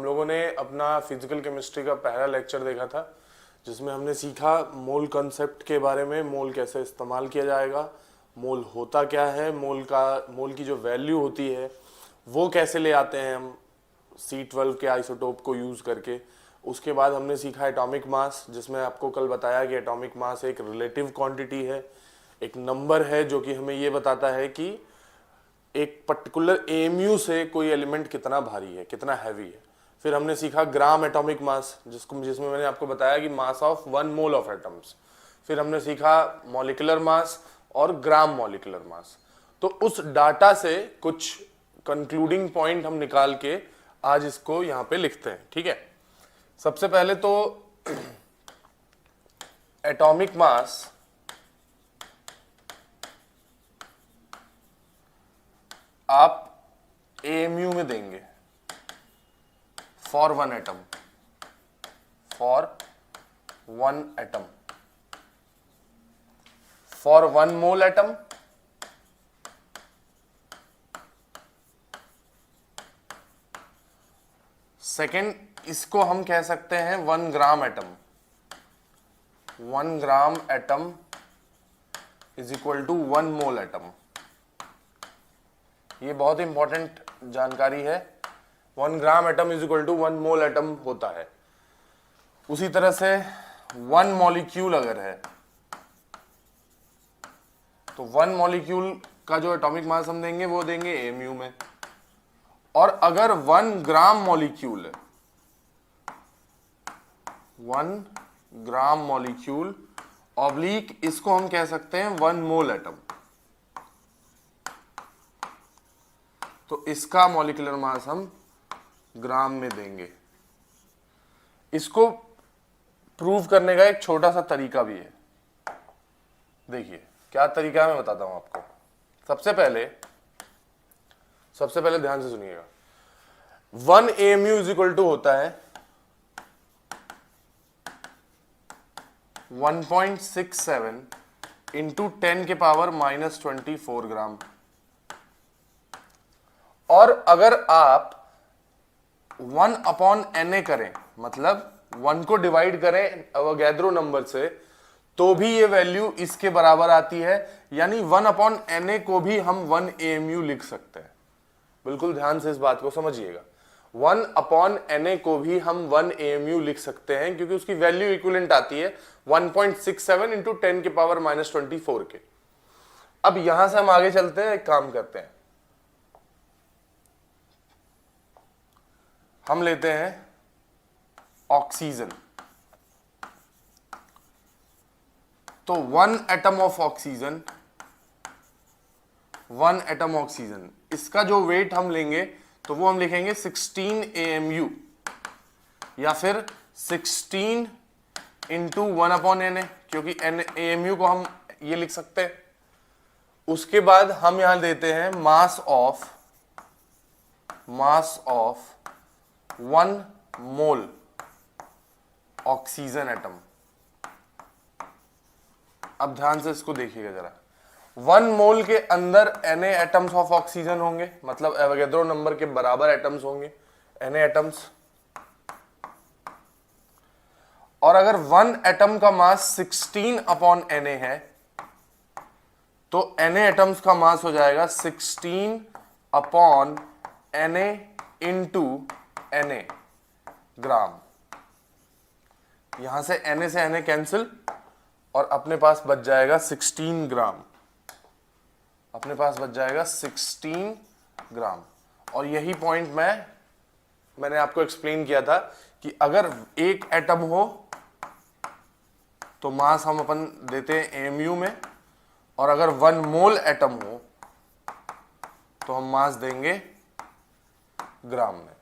हम लोगों ने अपना फिजिकल केमिस्ट्री का पहला लेक्चर देखा था, जिसमें हमने सीखा मोल कॉन्सेप्ट के बारे में, मोल कैसे इस्तेमाल किया जाएगा, मोल होता क्या है, मोल की जो वैल्यू होती है वो कैसे ले आते हैं हम C12 के आइसोटोप को यूज़ करके। उसके बाद हमने सीखा एटॉमिक मास, जिसमें आपको कल बताया कि एटॉमिक मास एक रिलेटिव क्वांटिटी है, एक नंबर है जो कि हमें ये बताता है कि एक पर्टिकुलर AMU से कोई एलिमेंट कितना भारी है, कितना हैवी है। फिर हमने सीखा ग्राम एटॉमिक मास, जिसमें मैंने आपको बताया कि mass of 1 mole of atoms. फिर हमने सीखा मॉलिक्यूलर मास और ग्राम मॉलिक्यूलर मास। तो उस डाटा से कुछ कंक्लूडिंग पॉइंट हम निकाल के आज इसको यहां पे लिखते हैं, ठीक है। सबसे पहले तो एटॉमिक मास आप AMU में देंगे for one atom, for one mole atom, second इसको हम कह सकते हैं 1 gram atom. 1 gram atom is equal to 1 mole atom. ये बहुत इंपॉर्टेंट जानकारी है। 1 gram atom is equal to 1 mole atom होता है। उसी तरह से 1 मॉलिक्यूल अगर है तो 1 मॉलिक्यूल का जो एटॉमिक मास हम देंगे वो देंगे AMU में। और अगर 1 ग्राम मॉलिक्यूल है, 1 ग्राम मॉलिक्यूल ऑब्लिक इसको हम कह सकते हैं 1 मोल एटम, तो इसका मॉलिक्यूलर मास हम ग्राम में देंगे। इसको प्रूव करने का एक छोटा सा तरीका भी है। देखिए क्या तरीका है, मैं बताता हूं आपको। सबसे पहले ध्यान से सुनिएगा। 1 AMU इज इक्वल टू होता है 1.67 इंटू 10 के पावर -24 ग्राम। और अगर आप 1/Na करें, मतलब 1 को डिवाइड करें अवोगाद्रो नंबर से, तो भी ये वैल्यू इसके बराबर आती है। यानी 1/Na को भी हम 1 AMU लिख सकते हैं। बिल्कुल ध्यान से इस बात को समझिएगा। 1/Na को भी हम 1 AMU लिख सकते हैं, क्योंकि उसकी वैल्यू इक्विवेलेंट आती है 1.67 इंटू 10 के पावर -24 के। अब यहां से हम आगे चलते हैं, एक काम करते हैं, हम लेते हैं ऑक्सीजन। तो 1 atom of oxygen, 1 atom oxygen, इसका जो वेट हम लेंगे तो वो हम लिखेंगे 16 AMU, या फिर 16 इंटू 1/Na, क्योंकि AMU को हम ये लिख सकते हैं। उसके बाद हम यहां देते हैं mass of 1 mole oxygen atom. अब ध्यान से इसको देखिएगा जरा। 1 मोल के अंदर Na एटम्स ऑफ ऑक्सीजन होंगे, मतलब एवोगाद्रो नंबर के बराबर एटम्स होंगे, Na एटम्स। और अगर 1 एटम का मास 16/Na है, तो Na एटम्स का मास हो जाएगा 16/Na इंटू Na ग्राम। यहां से Na से Na कैंसिल, और अपने पास बच जाएगा 16 ग्राम। अपने पास बच जाएगा 16 ग्राम। और यही पॉइंट मैंने आपको एक्सप्लेन किया था कि अगर एक एटम हो तो मास हम अपन देते हैं AMU में, और अगर 1 मोल एटम हो तो हम मास देंगे ग्राम में।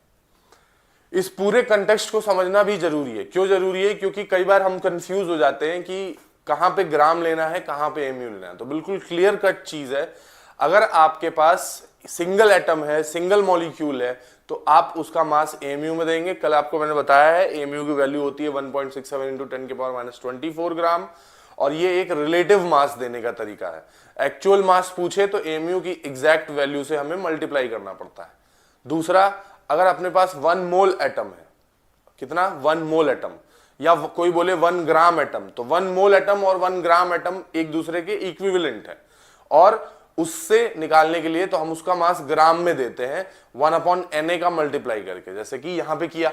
इस पूरे कंटेक्स्ट को समझना भी जरूरी है। क्यों जरूरी है? क्योंकि कई बार हम कंफ्यूज हो जाते हैं कि कहां पे ग्राम लेना है, कहां पे AMU लेना है। तो बिल्कुल क्लियर कट चीज है, अगर आपके पास सिंगल एटम है, सिंगल मॉलिक्यूल है, तो आप उसका मास AMU में देंगे। कल आपको मैंने बताया है AMU की वैल्यू होती है 1.67 इंटू 10 के पावर -24 ग्राम, और ये एक रिलेटिव मास देने का तरीका है। एक्चुअल मास पूछे तो AMU की एग्जैक्ट वैल्यू से हमें मल्टीप्लाई करना पड़ता है। दूसरा, अगर अपने पास 1 मोल एटम है, कितना 1 मोल एटम, या कोई बोले 1 ग्राम एटम, तो 1 मोल एटम और 1 ग्राम एटम एक दूसरे के इक्विवेलेंट है, और उससे निकालने के लिए तो हम उसका मास ग्राम में देते हैं 1/Na का मल्टीप्लाई करके, जैसे कि यहां पे किया।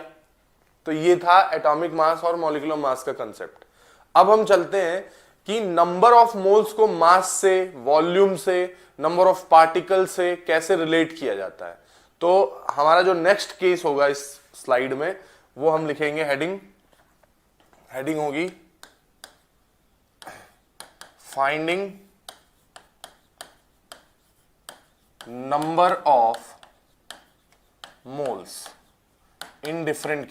तो ये था एटॉमिक मास और मॉलिक्यूलर मास का कंसेप्ट। अब हम चलते हैं कि नंबर ऑफ मोल्स को मास से, वॉल्यूम से, नंबर ऑफ पार्टिकल से कैसे रिलेट किया जाता है। तो हमारा जो नेक्स्ट केस होगा इस स्लाइड में, वो हम लिखेंगे हेडिंग होगी finding number of moles in different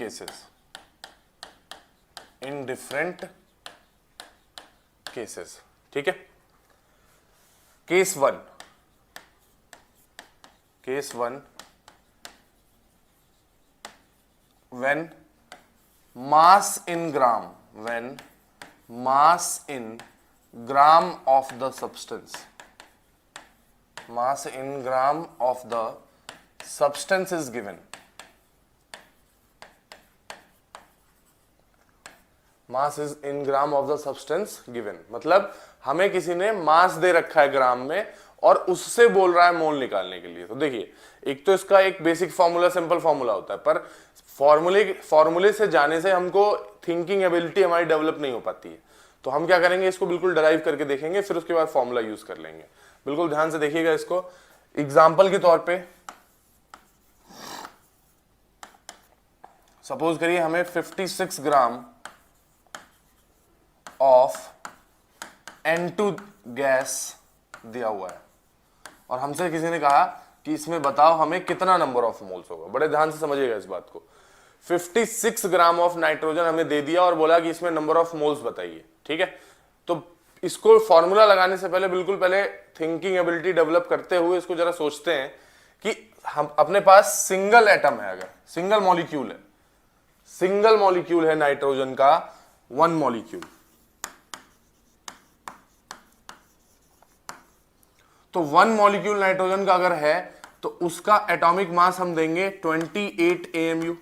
cases, ठीक है। Case one, when mass in gram of the substance is given, मतलब हमें किसी ने मास दे रखा है ग्राम में और उससे बोल रहा है मोल निकालने के लिए। तो देखिए, एक तो इसका एक बेसिक फॉर्मूला, सिंपल फॉर्मूला होता है, पर फॉर्मूले से जाने से हमको थिंकिंग एबिलिटी हमारी डेवलप नहीं हो पाती है। तो हम क्या करेंगे, इसको बिल्कुल डराइव करके देखेंगे, फिर उसके बाद फॉर्मूला यूज कर लेंगे। बिल्कुल ध्यान से देखिएगा इसको। एग्जाम्पल के तौर पे सपोज करिए हमें 56 ग्राम ऑफ N2 गैस दिया हुआ है और हमसे किसी ने कहा कि इसमें बताओ हमें कितना नंबर ऑफ मोल्स होगा। बड़े ध्यान से समझिएगा इस बात को। 56 ग्राम ऑफ नाइट्रोजन हमें दे दिया और बोला कि इसमें नंबर ऑफ मोल्स बताइए, ठीक है। तो इसको फॉर्मूला लगाने से पहले बिल्कुल पहले थिंकिंग एबिलिटी डेवलप करते हुए इसको जरा सोचते हैं कि हम अपने पास सिंगल एटम है, अगर सिंगल मॉलिक्यूल है नाइट्रोजन का 1 मॉलिक्यूल, तो 1 मॉलिक्यूल नाइट्रोजन का अगर है तो उसका एटॉमिक मास हम देंगे 28 AMU।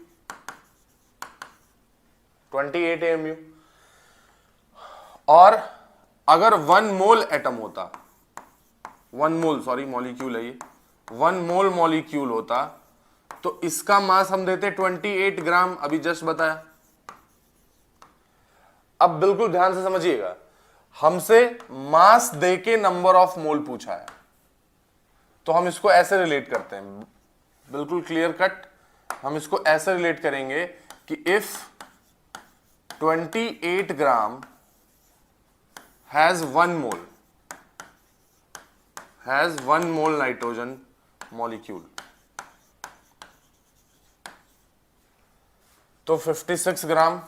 और अगर 1 मोल एटम होता, 1 मोल सॉरी मॉलिक्यूल है ये, 1 मोल मॉलिक्यूल होता तो इसका मास हम देते 28 ग्राम, अभी जस्ट बताया। अब बिल्कुल ध्यान से समझिएगा, हमसे मास देके नंबर ऑफ मोल पूछा है, तो हम इसको ऐसे रिलेट करते हैं, बिल्कुल क्लियर कट। हम इसको ऐसे रिलेट करेंगे कि if 28 gram has 1 mole nitrogen molecule, तो 56 ग्राम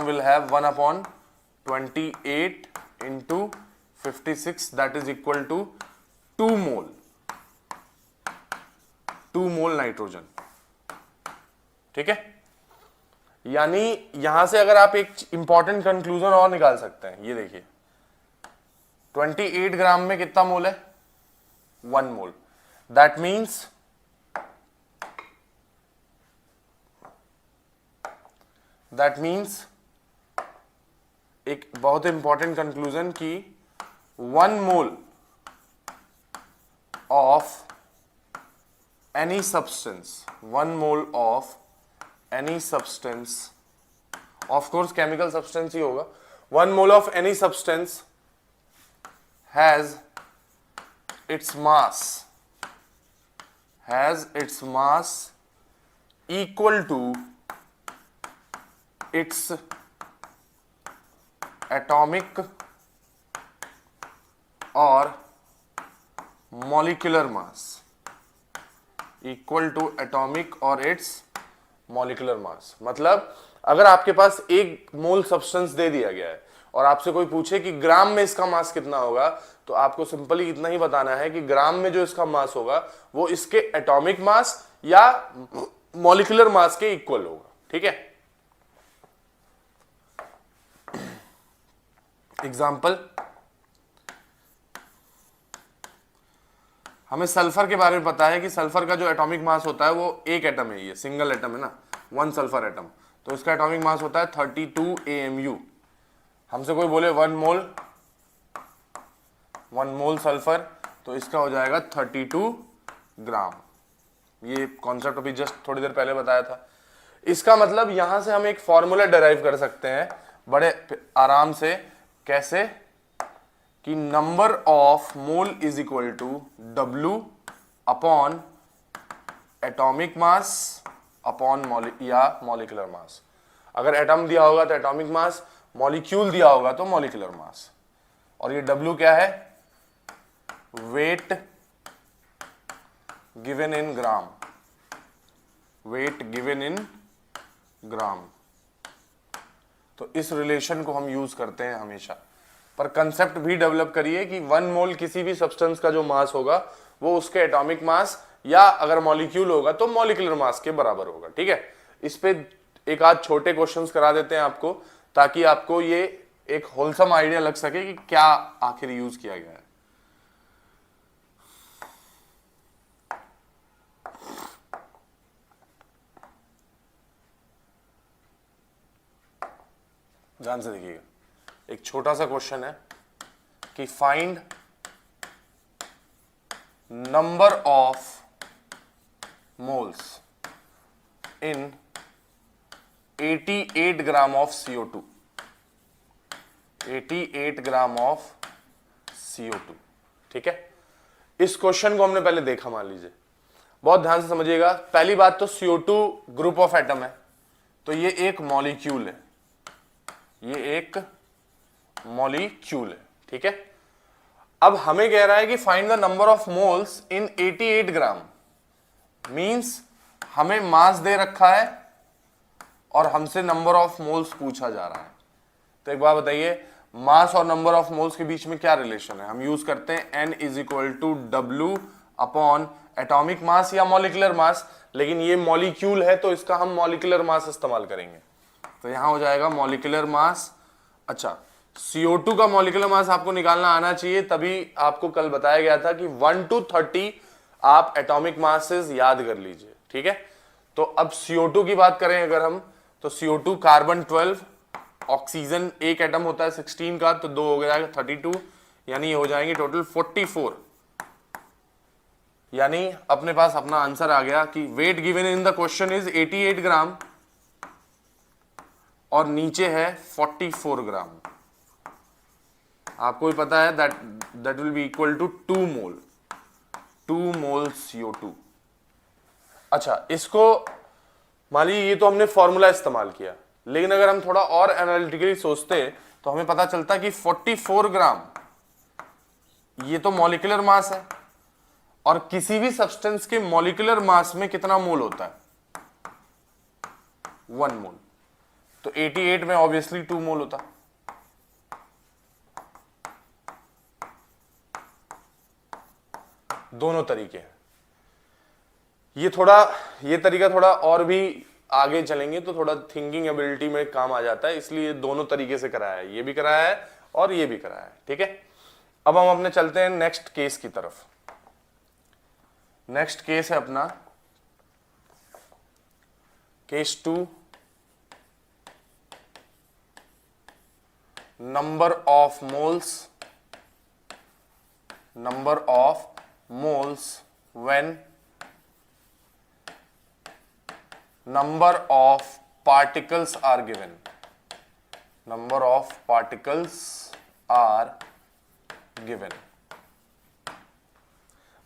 will have 1/28 into 56, that is equal to 2 mole nitrogen, ठीक है। यानी यहां से अगर आप एक इंपॉर्टेंट कंक्लूजन और निकाल सकते हैं, ये देखिए 28 ग्राम में कितना मोल है, 1 मोल। दैट मीन्स एक बहुत इंपॉर्टेंट कंक्लूजन की 1 mole of any substance, 1 mole of any substance, of course chemical substance ही होगा, 1 mole of any substance has its mass equal to its atomic और molecular mass, equal to atomic और its molecular mass। मतलब अगर आपके पास 1 मोल substance दे दिया गया है और आपसे कोई पूछे कि ग्राम में इसका मास कितना होगा, तो आपको सिंपली इतना ही बताना है कि ग्राम में जो इसका मास होगा वो इसके एटॉमिक मास या मॉलिक्यूलर मास के इक्वल होगा, ठीक है। एग्जाम्पल, हमें सल्फर के बारे में पता है कि सल्फर का जो एटॉमिक मास होता है वो एक एटम है, ये सिंगल एटम है ना, वन सल्फर एटम, तो इसका एटॉमिक मास होता है 32 AMU। हमसे कोई बोले 1 मोल सल्फर, तो इसका हो जाएगा 32 ग्राम। ये कॉन्सेप्ट अभी जस्ट थोड़ी देर पहले बताया था। इसका मतलब यहां से हम एक फॉर्मूला डिराइव कर सकते हैं बड़े आराम से। कैसे? कि number of mole is equal to W upon atomic mass upon molecular mass. अगर एटम दिया होगा तो एटॉमिक मास, मॉलिक्यूल दिया होगा तो मॉलिक्यूलर मास। और ये W क्या है? Weight given in gram, weight given in gram. तो इस रिलेशन को हम यूज करते हैं हमेशा। पर कंसेप्ट भी डेवलप करिए कि 1 मोल किसी भी सब्सटेंस का जो मास होगा वो उसके एटॉमिक मास या अगर मॉलिक्यूल होगा तो मॉलिक्यूलर मास के बराबर होगा। ठीक है, इस पे एक आध छोटे क्वेश्चंस करा देते हैं आपको, ताकि आपको ये एक होलसम आइडिया लग सके कि क्या आखिर यूज किया गया है। ध्यान से देखिएगा, एक छोटा सा क्वेश्चन है कि find number of moles in 88 gram of CO2, 88 gram of CO2। ठीक है, इस क्वेश्चन को हमने पहले देखा, मान लीजिए, बहुत ध्यान से समझिएगा। पहली बात तो CO2 ग्रुप ऑफ एटम है, तो ये एक मॉलिक्यूल है, ये एक मॉलिक्यूल है। ठीक है, अब हमें कह रहा है कि find the number of moles in 88 gram, means हमें मास दे रखा है और हमसे नंबर ऑफ मोल्स पूछा जा रहा है। तो एक बात बताइए, मास और नंबर ऑफ मोल्स के बीच में क्या रिलेशन है? हम यूज करते हैं N is equal to W upon atomic mass या मॉलिक्यूलर मास, लेकिन ये मॉलिक्यूल है तो इसका हम मॉलिक्यूलर मास इस्तेमाल करेंगे। तो यहां हो जाएगा मॉलिक्यूलर मास। अच्छा, CO2 का मॉलिक्यूलर मास आपको निकालना आना चाहिए, तभी आपको कल बताया गया था कि 1 to 30 आप एटॉमिक मासेस याद कर लीजिए। ठीक है, तो अब CO2 की बात करें अगर हम, तो CO2 कार्बन 12, ऑक्सीजन एक एटम होता है 16 का, तो 2 हो जाएगा 32, यानी ये हो जाएंगे टोटल 44। यानी अपने पास अपना आंसर आ गया कि weight given in the question is 88 gram और नीचे है 44 ग्राम। आपको भी पता है that will be equal to 2 mole CO2। अच्छा, इसको मान लीजिए ये तो हमने फॉर्मूला इस्तेमाल किया, लेकिन अगर हम थोड़ा और एनालिटिकली सोचते तो हमें पता चलता कि 44 ग्राम ये तो मॉलिक्यूलर मास है, और किसी भी सब्सटेंस के मॉलिक्यूलर मास में कितना मोल होता है? 1 मोल। तो 88 में ऑब्वियसली 2 मोल होता। दोनों तरीके हैं। ये तरीका थोड़ा और भी आगे चलेंगे तो थोड़ा थिंकिंग एबिलिटी में काम आ जाता है, इसलिए दोनों तरीके से कराया है, ये भी कराया है और ये भी कराया है। ठीक है, अब हम अपने चलते हैं नेक्स्ट केस की तरफ। नेक्स्ट केस है अपना case 2, number of moles when number of particles are given, number of particles are given।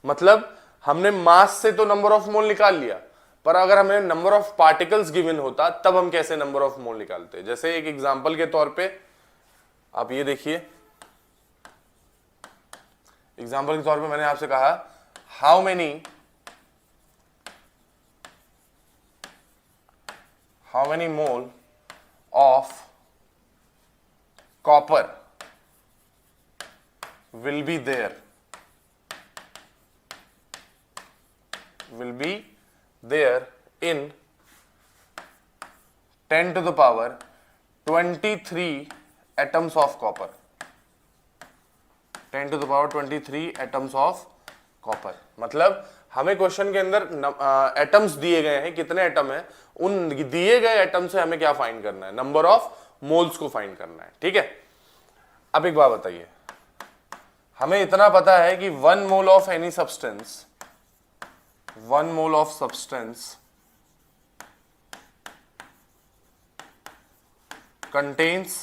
मतलब हमने मास से तो नंबर ऑफ मोल निकाल लिया, पर अगर हमें नंबर ऑफ पार्टिकल्स गिवन होता तब हम कैसे नंबर ऑफ मोल निकालते? जैसे एक एग्जांपल के तौर पे आप ये देखिए, एग्जांपल के तौर पे मैंने आपसे कहा how many mole of copper will be there in 10 to the power 23 atoms of copper, 10 to the power 23 atoms of copper. मतलब हमें क्वेश्चन के अंदर एटम्स दिए गए हैं, कितने एटम है, उन दिए गए एटम से हमें क्या फाइंड करना है, नंबर ऑफ मोल्स को फाइंड करना है। ठीक है, अब एक बात बताइए, हमें इतना पता है कि 1 mole of any substance, 1 mole of substance contains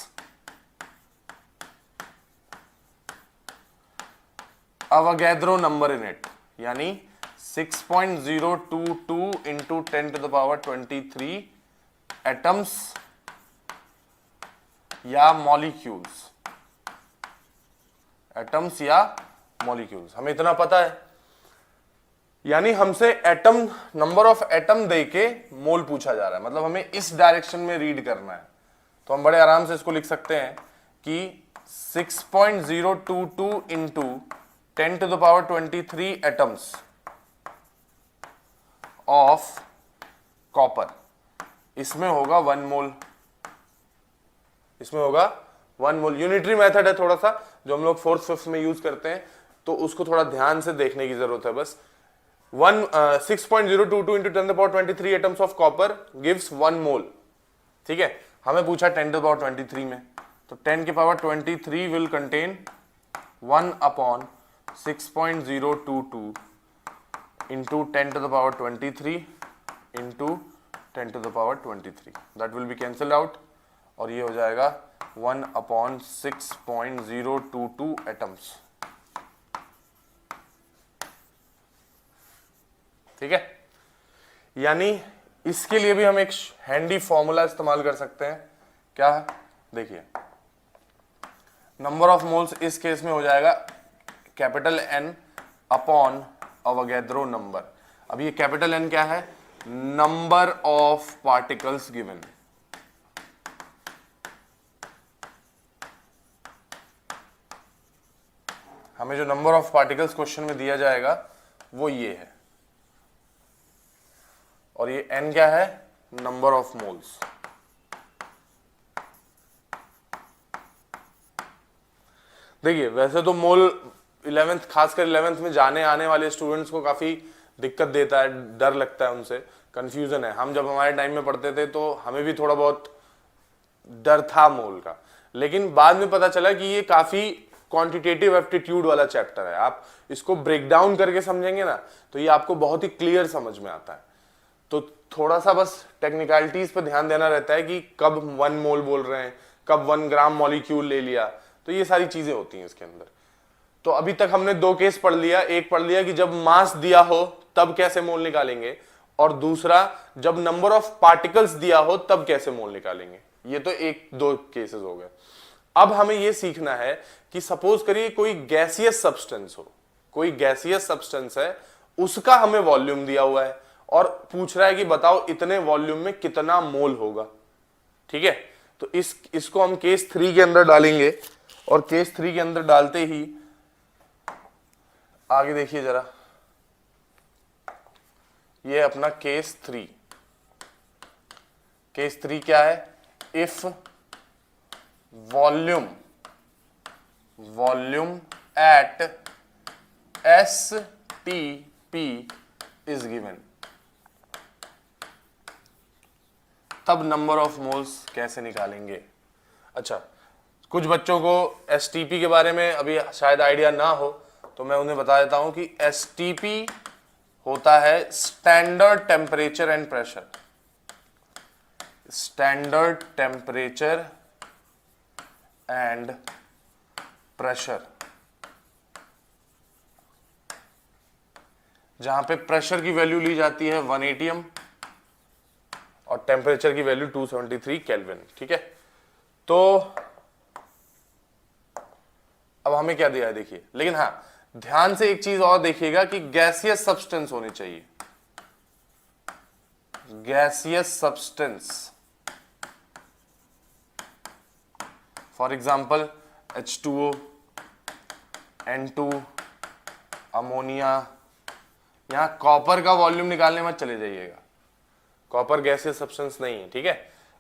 Avogadro number in it, यानी 6.022 into 10 to the power 23 atoms या मॉलिक्यूल्स, एटम्स या मॉलिक्यूल्स, हमें इतना पता है। यानी हमसे एटम, नंबर ऑफ एटम देके मोल पूछा जा रहा है, मतलब हमें इस डायरेक्शन में रीड करना है। तो हम बड़े आराम से इसको लिख सकते हैं कि 6.022 into 10 to the power 23 atoms of copper, इसमें होगा 1 मोल, इसमें होगा 1 मोल। यूनिटरी मेथड है थोड़ा सा, जो हम लोग 4th 5th में यूज करते हैं, तो उसको थोड़ा ध्यान से देखने की जरूरत है बस। 6.022 into 10 to the power 23 atoms of copper gives 1 मोल। ठीक है, हमें पूछा 10 to the power 23 में, तो 10 की power 23 will contain 1 upon 6.022 into 10 to the power 23 into 10 to the power 23, that will be cancelled out, और ये हो जाएगा 1 अपॉन 6.022 एटम्स। ठीक है, यानी इसके लिए भी हम एक हैंडी फॉर्मूला इस्तेमाल कर सकते हैं। क्या है, देखिए, नंबर ऑफ मोल्स इस केस में हो जाएगा कैपिटल N अपॉन अवोगैड्रो नंबर। अब ये कैपिटल N क्या है, नंबर ऑफ पार्टिकल्स गिवन। हमें जो नंबर ऑफ पार्टिकल्स क्वेश्चन में दिया जाएगा वो ये है, और ये N क्या है, नंबर ऑफ मोल्स। देखिए, वैसे तो मोल 11th, खासकर 11th में जाने आने वाले स्टूडेंट्स को काफी दिक्कत देता है, डर लगता है, उनसे कंफ्यूजन है। हम जब हमारे टाइम में पढ़ते थे तो हमें भी थोड़ा बहुत डर था मोल का, लेकिन बाद में पता चला कि ये काफी क्वांटिटेटिव एप्टीट्यूड वाला चैप्टर है। आप इसको ब्रेक डाउन करके समझेंगे ना, तो ये आपको बहुत ही क्लियर समझ में आता है। तो थोड़ा सा बस टेक्निकलिटीज पे ध्यान देना रहता है कि कब 1 मोल बोल रहे हैं, कब 1 ग्राम मॉलिक्यूल ले लिया, तो ये सारी चीजें होती हैं इसके अंदर। तो अभी तक हमने 2 केस पढ़ लिया, एक पढ़ लिया कि जब मास दिया हो तब कैसे मोल निकालेंगे, और दूसरा जब नंबर ऑफ पार्टिकल्स दिया हो तब कैसे मोल निकालेंगे। ये तो 1-2 केसेस हो गए। अब हमें यह सीखना है कि सपोज करिए कोई गैसियस सब्सटेंस हो, कोई गैसियस सब्सटेंस है, उसका हमें वॉल्यूम दिया हुआ है और पूछ रहा है कि बताओ इतने वॉल्यूम में कितना मोल होगा। ठीक है, तो इसको हम केस 3 के अंदर डालेंगे, और केस 3 के अंदर डालते ही आगे देखिए जरा, ये अपना केस 3। केस 3 क्या है, if volume at STP is given, तब नंबर ऑफ मोल्स कैसे निकालेंगे। अच्छा, कुछ बच्चों को STP के बारे में अभी शायद आइडिया ना हो, तो मैं उन्हें बता देता हूं कि STP होता है standard temperature and pressure. Standard temperature and pressure, जहां पे प्रेशर की वैल्यू ली जाती है 1 atm और टेम्परेचर की वैल्यू 273 केल्विन। ठीक है, तो अब हमें क्या दिया है देखिए, लेकिन हाँ ध्यान से एक चीज और देखिएगा कि गैसियस सब्सटेंस होनी चाहिए। Gaseous substance, for example H2O, N2, ammonia. यहां कॉपर का वॉल्यूम निकालने मत चले जाइएगा, कॉपर गैसियस सब्सटेंस नहीं है। ठीक है,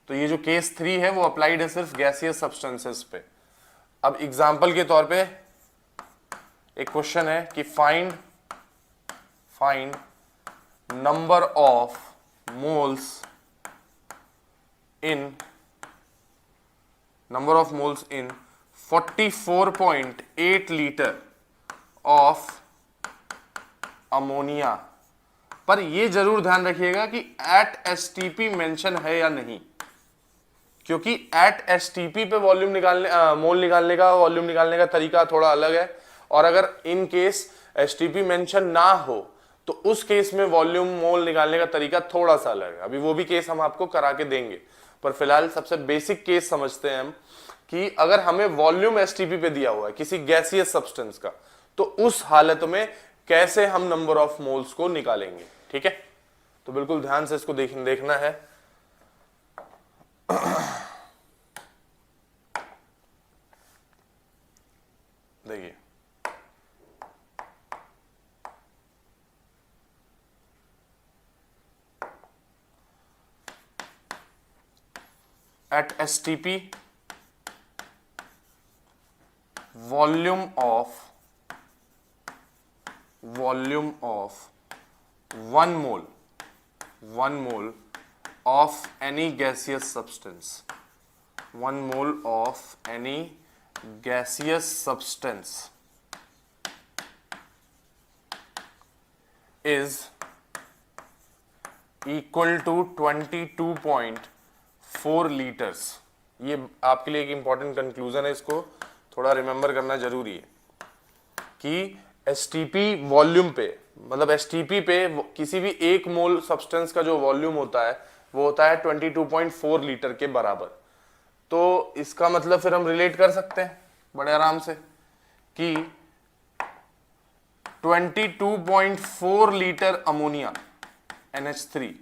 तो ये जो केस 3 है वो अप्लाइड है सिर्फ गैसियस सब्सटेंसेस पे। अब एग्जाम्पल के तौर पे एक क्वेश्चन है कि find find number of moles in 44.8 litre of ammonia. पर ये जरूर ध्यान रखिएगा कि एट एसटीपी मेंशन है या नहीं, क्योंकि एट एसटीपी पे वॉल्यूम निकालने मोल निकालने का वॉल्यूम निकालने का तरीका थोड़ा अलग है, और अगर इन केस एसटीपी मेंशन ना हो तो उस केस में वॉल्यूम मोल निकालने का तरीका थोड़ा सा अलग है। अभी वो भी केस हम आपको करा के देंगे, पर फिलहाल सबसे बेसिक केस समझते हैं हम कि अगर हमें वॉल्यूम एसटीपी पे दिया हुआ है किसी गैसियस सब्सटेंस का, तो उस हालत में कैसे हम नंबर ऑफ मोल्स को निकालेंगे। ठीक है, तो बिल्कुल ध्यान से इसको देखना है। देखिए, at STP volume of 1 mole of any gaseous substance, 1 mole of any gaseous substance is equal to 22.4 litres. ये आपके लिए एक इंपॉर्टेंट कंक्लूजन है, इसको थोड़ा रिमेंबर करना जरूरी है कि एसटीपी वॉल्यूम पे, मतलब एसटीपी पे किसी भी एक मोल सब्सटेंस का जो वॉल्यूम होता है वो होता है 22.4 लीटर के बराबर। तो इसका मतलब फिर हम रिलेट कर सकते हैं बड़े आराम से कि 22.4 litre ammonia NH3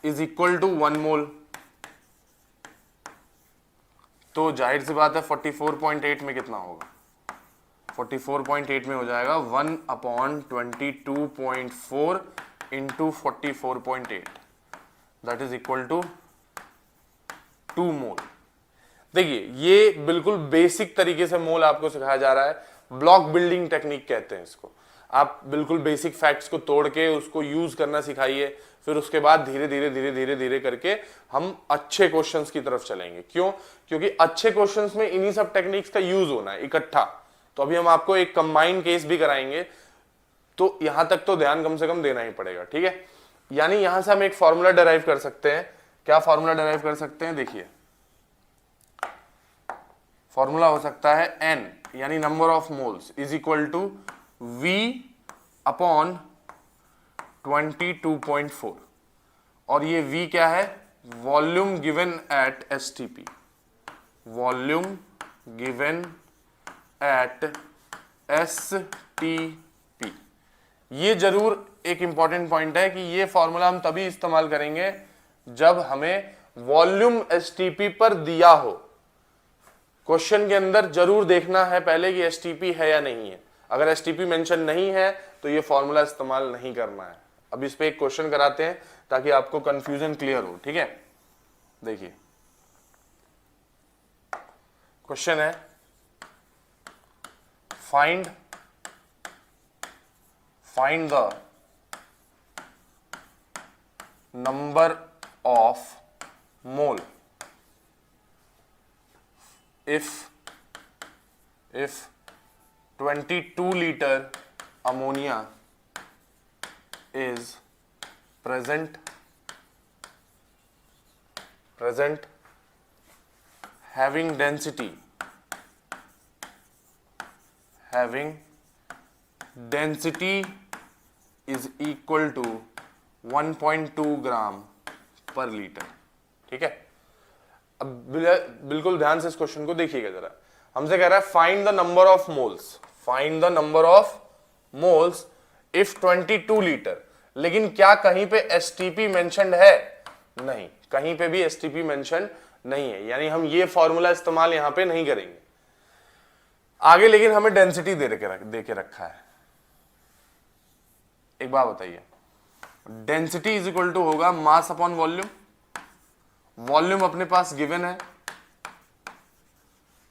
is equal to 1 mole. तो जाहिर सी बात है 44.8 में कितना होगा, 44.8 में हो जाएगा 1/22.4 into 44.8, that is equal to 2 mole. देखिए, ये बिल्कुल बेसिक तरीके से मोल आपको सिखाया जा रहा है, ब्लॉक बिल्डिंग टेक्निक कहते हैं इसको। आप बिल्कुल बेसिक फैक्ट्स को तोड़ के उसको यूज करना सिखाइए, फिर उसके बाद धीरे धीरे करके हम अच्छे क्वेश्चंस की तरफ चलेंगे। क्यों? क्योंकि अच्छे क्वेश्चंस में इन्हीं सब टेक्निक्स का यूज होना है इकट्ठा। तो अभी हम आपको एक कंबाइंड केस भी कराएंगे, तो यहां तक तो ध्यान कम से कम देना ही पड़ेगा। ठीक है, यानी यहां से हम एक फॉर्मूला डिराइव कर सकते हैं। क्या फॉर्मूला डिराइव कर सकते हैं? देखिए, फॉर्मूला हो सकता है n यानी number of moles is equal to V upon 22.4, और ये V क्या है? Volume given at STP, volume given at STP. ये जरूर एक इंपॉर्टेंट पॉइंट है कि ये फॉर्मूला हम तभी इस्तेमाल करेंगे जब हमें वॉल्यूम एसटीपी पर दिया हो। क्वेश्चन के अंदर जरूर देखना है पहले कि एसटीपी है या नहीं है। अगर एसटीपी मेंशन नहीं है तो ये फॉर्मूला इस्तेमाल नहीं करना है। अब इस पे एक क्वेश्चन कराते हैं ताकि आपको कंफ्यूजन क्लियर हो। ठीक है, देखिए क्वेश्चन है, find the number of mole if 22 liter ammonia is present having density is equal to 1.2 ग्राम पर लीटर। ठीक है, अब बिल्कुल ध्यान से इस क्वेश्चन को देखिएगा जरा। हमसे कह रहा है find the number of moles if 22 litre, लेकिन क्या कहीं पे एसटीपी मेंशन्ड है? नहीं, कहीं पे भी एसटीपी मेंशन नहीं है, यानी हम ये फॉर्मूला इस्तेमाल यहां पे नहीं करेंगे आगे। लेकिन हमें डेंसिटी दे के रखा है। एक बात बताइए, डेंसिटी इज इक्वल टू होगा मास अपॉन वॉल्यूम। वॉल्यूम अपने पास गिवन है,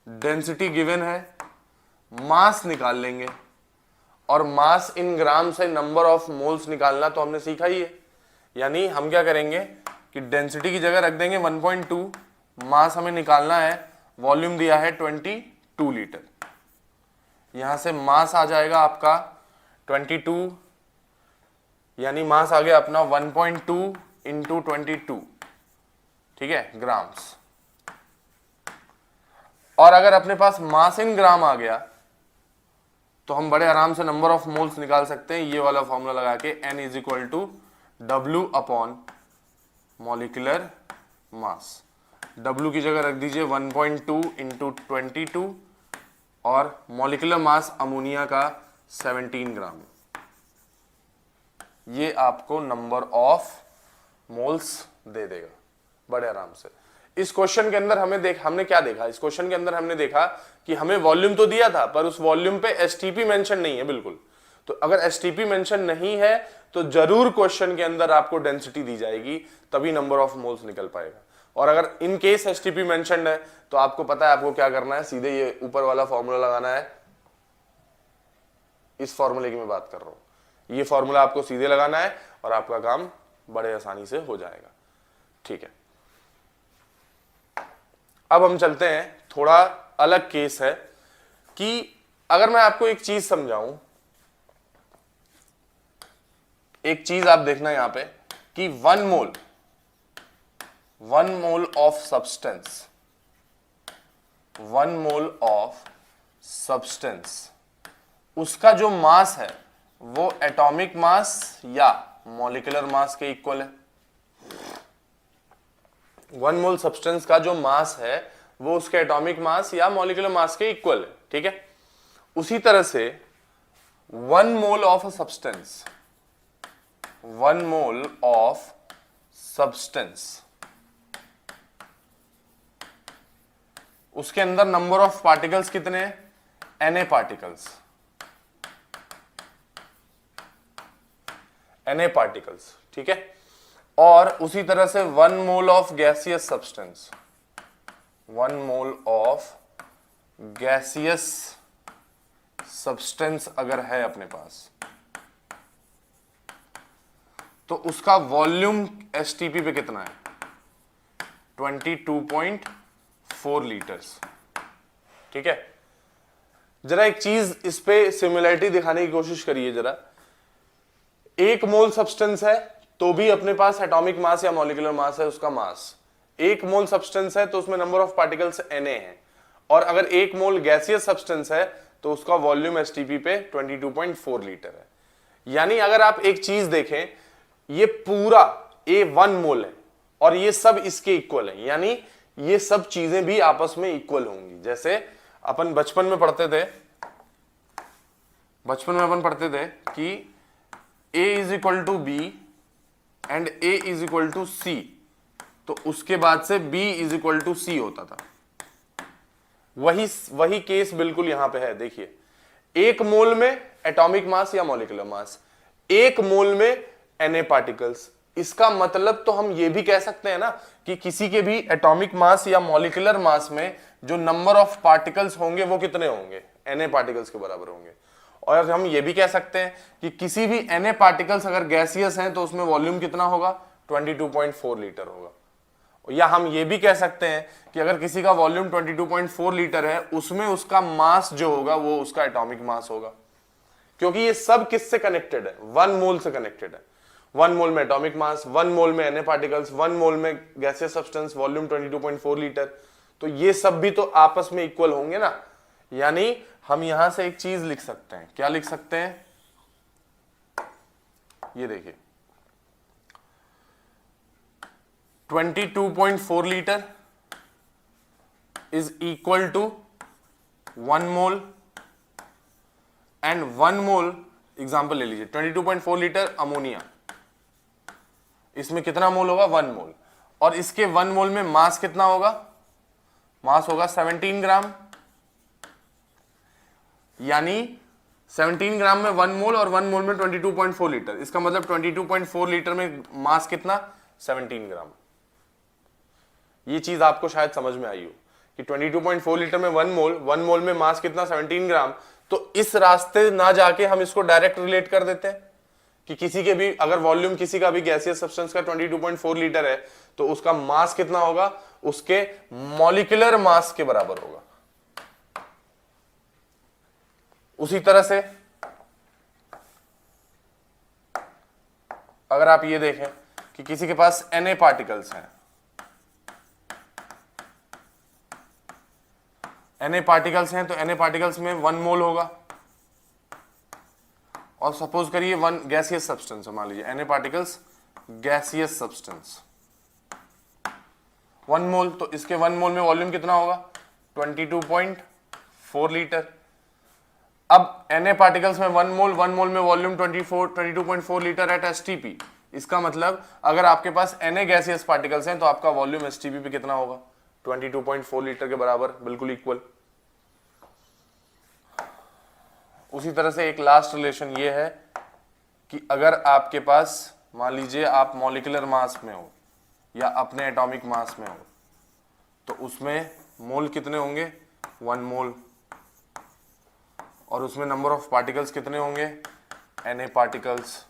डेंसिटी गिवन है, मास निकाल लेंगे। और मास इन ग्राम से नंबर ऑफ मोल्स निकालना तो हमने सीखा ही है। यानी हम क्या करेंगे कि डेंसिटी की जगह रख देंगे 1.2, मास हमें निकालना है, वॉल्यूम दिया है 22 लीटर, यहां से मास आ जाएगा आपका 22, यानी मास आ गया अपना 1.2 इंटू 22, ठीक है, ग्राम्स। और अगर अपने पास मास इन ग्राम आ गया तो हम बड़े आराम से नंबर ऑफ मोल्स निकाल सकते हैं, ये वाला फॉर्मूला लगा के, N is equal to W upon molecular mass. W की जगह रख दीजिए 1.2 इंटू 22 और मॉलिक्यूलर मास अमोनिया का 17 ग्राम। ये आपको नंबर ऑफ मोल्स दे देगा बड़े आराम से। इस क्वेश्चन के अंदर हमने क्या देखा, इस क्वेश्चन के अंदर हमने देखा कि हमें वॉल्यूम तो दिया था पर उस वॉल्यूम पे एसटीपी मेंशन नहीं है बिल्कुल। तो अगर एसटीपी मेंशन नहीं है तो जरूर क्वेश्चन के अंदर आपको डेंसिटी दी जाएगी, तभी नंबर ऑफ मोल्स निकल पाएगा। और अगर इन केस एसटीपी मेंशन्ड है तो आपको पता है आपको क्या करना है, सीधे ये ऊपर वाला फॉर्मूला लगाना है। इस फॉर्मूले की मैं बात कर रहा हूं, ये फॉर्मूला आपको सीधे लगाना है और आपका काम बड़े आसानी से हो जाएगा। ठीक है, अब हम चलते हैं, थोड़ा अलग केस है कि अगर मैं आपको एक चीज समझाऊं, एक चीज आप देखना यहां पे कि 1 mole of substance, 1 mole of substance, उसका जो मास है वो एटॉमिक मास या मॉलिक्यूलर मास के इक्वल है। 1 मोल सब्सटेंस का जो मास है वो उसके एटॉमिक मास या मॉलिक्यूलर मास के इक्वल है। ठीक है, उसी तरह से 1 mole of a substance, 1 mole of substance, उसके अंदर नंबर ऑफ पार्टिकल्स कितने हैं, Na पार्टिकल्स, Na पार्टिकल्स। ठीक है, और उसी तरह से 1 mole of gaseous substance, 1 mole of gaseous substance अगर है अपने पास तो उसका वॉल्यूम एसटीपी पे कितना है, 22.4 लीटर्स। ठीक है, जरा एक चीज इस पे सिमिलरिटी दिखाने की कोशिश करिए जरा। 1 मोल सब्सटेंस है तो भी अपने पास एटॉमिक मास या मॉलिक्यूलर मास है उसका मास, 1 मोल सब्सटेंस है तो उसमें नंबर ऑफ पार्टिकल्स Na है, और अगर 1 मोल गैसियस सब्सटेंस है तो उसका वॉल्यूम एसटीपी पे 22.4 लीटर है। यानी अगर आप एक चीज देखें, ये पूरा A 1 मोल है और ये सब इसके इक्वल है, यानी ये सब चीजें भी आपस में इक्वल होंगी। जैसे अपन बचपन में पढ़ते थे, कि A is equal to B and A is equal to C, तो उसके बाद से B is equal to C होता था। वही केस बिल्कुल यहां पे है। देखिए, 1 मोल में एटॉमिक मास या मॉलिक्यूलर मास, 1 मोल में Na पार्टिकल्स। इसका मतलब तो हम ये भी कह सकते हैं ना कि किसी के भी एटॉमिक मास या मॉलिक्यूलर मास में जो नंबर ऑफ पार्टिकल्स होंगे वो कितने होंगे, Na पार्टिकल्स के बराबर होंगे। और हम ये भी कह सकते हैं कि किसी भी Na पार्टिकल्स अगर गैसियस हैं तो उसमें वॉल्यूम कितना होगा, 22.4 लीटर होगा। या हम ये भी कह सकते हैं कि अगर किसी का वॉल्यूम 22.4 लीटर है उसमें उसका मास जो होगा वो उसका एटॉमिक मास होगा, क्योंकि ये सब किससे कनेक्टेड है, 1 मोल से कनेक्टेड है। 1 मोल में एटॉमिक मास, 1 मोल में Na पार्टिकल्स, 1 मोल में गैसियस सब्सटेंस, वॉल्यूम 22.4 लीटर, तो ये सब भी तो आपस में इक्वल होंगे ना। यानी हम यहां से एक चीज लिख सकते हैं, क्या लिख सकते हैं, ये देखिए 22.4 litre is equal to 1 mole and 1 mole, example ले लीजिए 22.4 लीटर अमोनिया, इसमें कितना मोल होगा, 1 मोल, और इसके 1 मोल में मास कितना होगा, मास होगा 17 ग्राम। यानी 17 ग्राम में 1 मोल और 1 मोल में 22.4 लीटर, इसका मतलब 22.4 लीटर में मास कितना, 17 ग्राम। ये चीज आपको शायद समझ में आई हो कि 22.4 लीटर में 1 मोल में मास कितना, 17 ग्राम, तो इस रास्ते ना जाके हम इसको डायरेक्ट रिलेट कर देते हैं कि किसी के भी अगर वॉल्यूम किसी का भी गैसियस सब्सटेंस का 22.4 लीटर है तो उसका मास कितना होगा, उसके मॉलिक्यूलर मास के बराबर होगा। उसी तरह से अगर आप ये देखें कि किसी के पास Na पार्टिकल्स हैं, Na पार्टिकल्स हैं तो Na पार्टिकल्स में 1 मोल होगा, और सपोज करिए 1 गैसियस सब्सटेंस है, मान लीजिए Na particles gaseous substance 1 mole, तो इसके 1 मोल में वॉल्यूम कितना होगा 22.4 लीटर। अब Na पार्टिकल्स में 1 मोल में वॉल्यूम 22.4 लीटर एट STP। इसका मतलब अगर आपके पास Na गैसियस पार्टिकल्स हैं तो आपका वॉल्यूम STP पे कितना होगा 22.4 लीटर के बराबर, बिल्कुल इक्वल। उसी तरह से एक लास्ट रिलेशन ये है कि अगर आपके पास मान लीजिए आप मॉलिक्यूलर मास में हो या अपने एटॉमिक मास में हो तो उसमें मोल कितने होंगे 1 मोल, और उसमें नंबर ऑफ पार्टिकल्स कितने होंगे Na पार्टिकल्स।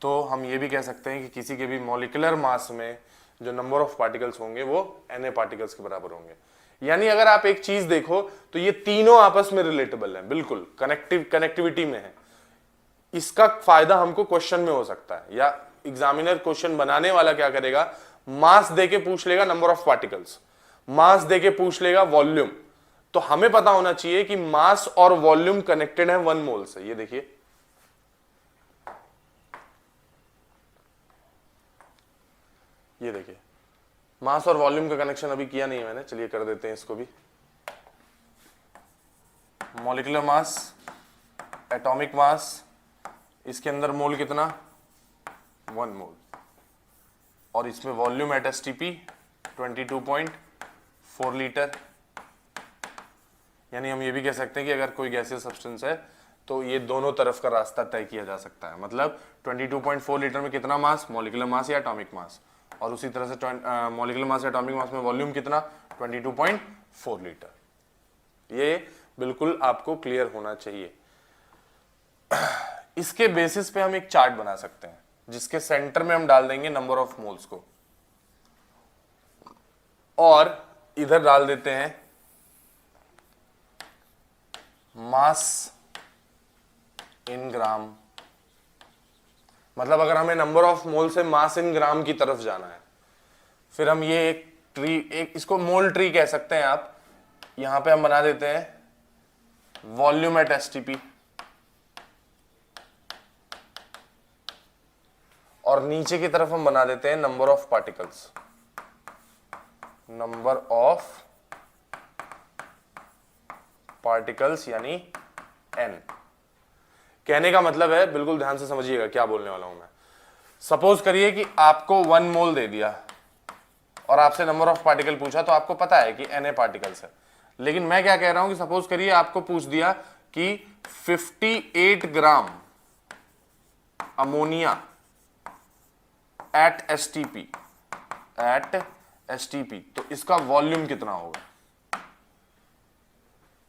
तो हम ये भी कह सकते हैं कि किसी के भी मॉलिक्यूलर मास में जो नंबर ऑफ पार्टिकल्स होंगे वो Na पार्टिकल्स के बराबर होंगे। यानी अगर आप एक चीज देखो तो ये तीनों आपस में रिलेटेबल हैं, बिल्कुल कनेक्टिविटी में है। इसका फायदा हमको क्वेश्चन में हो सकता है, या एग्जामिनर क्वेश्चन बनाने वाला क्या करेगा, मास देके पूछ लेगा नंबर ऑफ पार्टिकल्स, मास देके पूछ लेगा वॉल्यूम। तो हमें पता होना चाहिए कि मास और वॉल्यूम कनेक्टेड है 1 मोल से। ये देखिए ये देखिए मास और वॉल्यूम का कनेक्शन अभी किया नहीं है मैंने, चलिए कर देते हैं इसको भी। मॉलिक्यूलर मास, एटॉमिक मास, इसके अंदर मोल कितना 1 मोल, और इसमें वॉल्यूम एट STP 22.4 लीटर। यानी हम ये भी कह सकते हैं कि अगर कोई गैसियस सब्सटेंस है तो ये दोनों तरफ का रास्ता तय किया जा सकता है। मतलब 22.4 लीटर में कितना मास, मॉलिक्यूलर मास या एटॉमिक मास, और उसी तरह से मॉलिक्यूलर मास या एटॉमिक मास में वॉल्यूम कितना 22.4 लीटर। ये बिल्कुल आपको क्लियर होना चाहिए। इसके बेसिस पे हम एक चार्ट बना सकते हैं जिसके सेंटर में हम डाल देंगे नंबर ऑफ मोल्स को, और इधर डाल देते हैं मास इन ग्राम। मतलब अगर हमें नंबर ऑफ मोल से मास इन ग्राम की तरफ जाना है, फिर हम ये एक ट्री, एक इसको मोल ट्री कह सकते हैं आप। यहां पे हम बना देते हैं वॉल्यूम एट STP, और नीचे की तरफ हम बना देते हैं number of particles, number of particles यानी N। कहने का मतलब है, बिल्कुल ध्यान से समझिएगा क्या बोलने वाला हूं मैं। सपोज करिए कि आपको 1 मोल दे दिया और आपसे नंबर ऑफ पार्टिकल पूछा, तो आपको पता है कि Na पार्टिकल्स है। लेकिन मैं क्या कह रहा हूं कि सपोज करिए आपको पूछ दिया कि 58 ग्राम अमोनिया एट STP, तो इसका वॉल्यूम कितना होगा।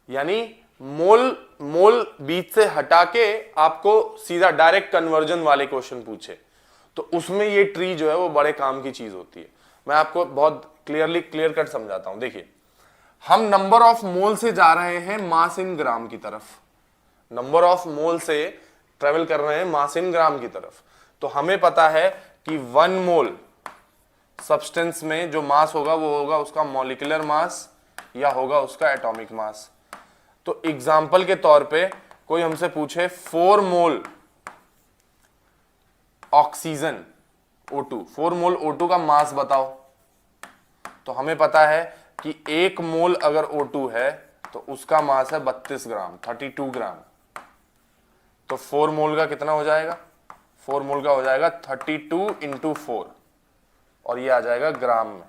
यानी मोल बीच से हटा के आपको सीधा डायरेक्ट कन्वर्जन वाले क्वेश्चन पूछे तो उसमें ये ट्री जो है वो बड़े काम की चीज होती है। मैं आपको बहुत क्लियर कट समझाता हूं। देखिए, हम नंबर ऑफ मोल से जा रहे हैं मास इन ग्राम की तरफ, नंबर ऑफ मोल से ट्रेवल कर रहे हैं मास इन ग्राम की तरफ। तो हमें पता है कि 1 मोल सब्सटेंस में जो मास होगा वो होगा उसका मॉलिक्यूलर मास या होगा उसका एटॉमिक मास। तो एग्जाम्पल के तौर पे कोई हमसे पूछे 4 मोल ऑक्सीजन O2, 4 मोल O2 का मास बताओ, तो हमें पता है कि 1 मोल अगर O2 है तो उसका मास है 32 ग्राम, 32 ग्राम। तो 4 मोल का कितना हो जाएगा, 4 मोल का हो जाएगा 32 × 4, और ये आ जाएगा ग्राम में।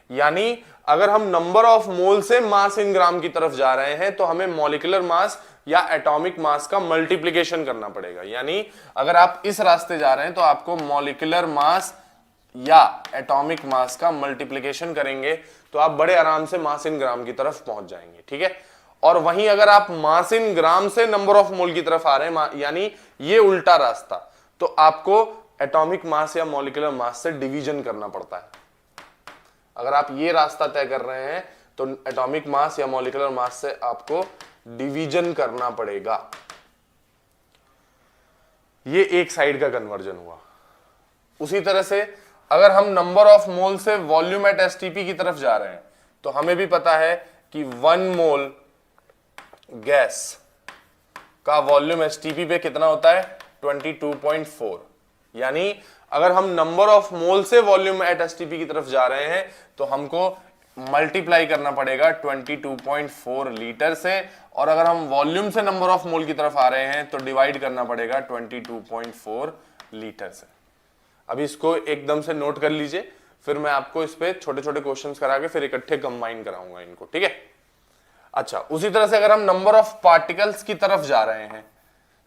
यानी अगर हम नंबर ऑफ मोल से मास इन ग्राम की तरफ जा रहे हैं तो हमें मॉलिक्यूलर मास या एटॉमिक मास का मल्टीप्लिकेशन करना पड़ेगा। यानी अगर आप इस रास्ते जा रहे हैं तो आपको मॉलिक्यूलर मास या एटॉमिक मास का मल्टीप्लिकेशन करेंगे तो आप बड़े आराम से मास इन ग्राम की तरफ पहुंच जाएंगे, ठीक है। और वहीं अगर आप मास इन ग्राम से नंबर ऑफ मोल की तरफ आ रहे हैं, यानी ये उल्टा रास्ता, तो आपको एटॉमिक मास या मॉलिक्यूलर मास से डिवीजन करना पड़ता है। अगर आप ये रास्ता तय कर रहे हैं तो एटॉमिक मास या मॉलिक्यूलर मास से आपको डिवीजन करना पड़ेगा। ये एक साइड का कन्वर्जन हुआ। उसी तरह से अगर हम नंबर ऑफ मोल से वॉल्यूम एट एसटीपी की तरफ जा रहे हैं तो हमें भी पता है कि 1 मोल गैस का वॉल्यूम एसटीपी पे कितना होता है 22.4। यानी अगर हम नंबर ऑफ मोल से वॉल्यूम एट एसटीपी की तरफ जा रहे हैं तो हमको मल्टीप्लाई करना पड़ेगा 22.4 लीटर से, और अगर हम वॉल्यूम से नंबर ऑफ मोल की तरफ आ रहे हैं तो डिवाइड करना पड़ेगा 22.4 लीटर से। अभी इसको एकदम से नोट कर लीजिए, फिर मैं आपको इस पे छोटे छोटे क्वेश्चंस करा के फिर इकट्ठे कंबाइन कराऊंगा इनको, ठीक है। अच्छा, उसी तरह से अगर हम नंबर ऑफ पार्टिकल्स की तरफ जा रहे हैं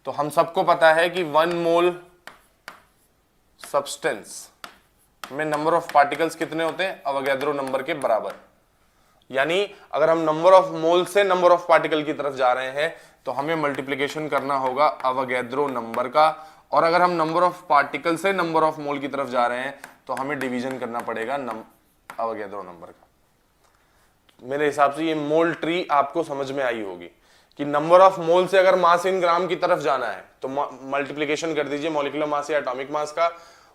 तो हम सबको पता है कि 1 मोल सब्सटेंस में नंबर ऑफ पार्टिकल्स कितने होते हैं, अवोगाद्रो नंबर के बराबर। यानी अगर हम नंबर ऑफ मोल से नंबर ऑफ पार्टिकल की तरफ जा रहे हैं तो हमें मल्टीप्लिकेशन करना होगा अवोगाद्रो नंबर का, और अगर हम नंबर ऑफ पार्टिकल से नंबर ऑफ मोल की तरफ जा रहे हैं तो हमें डिवीजन करना पड़ेगा अवोगाद्रो नंबर का। मेरे हिसाब से ये मोल ट्री आपको समझ में आई होगी कि नंबर ऑफ मोल से अगर मास इन ग्राम की तरफ जाना है तो मल्टीप्लिकेशन कर दीजिए मॉलिक्यूलर मास या एटॉमिक मास का।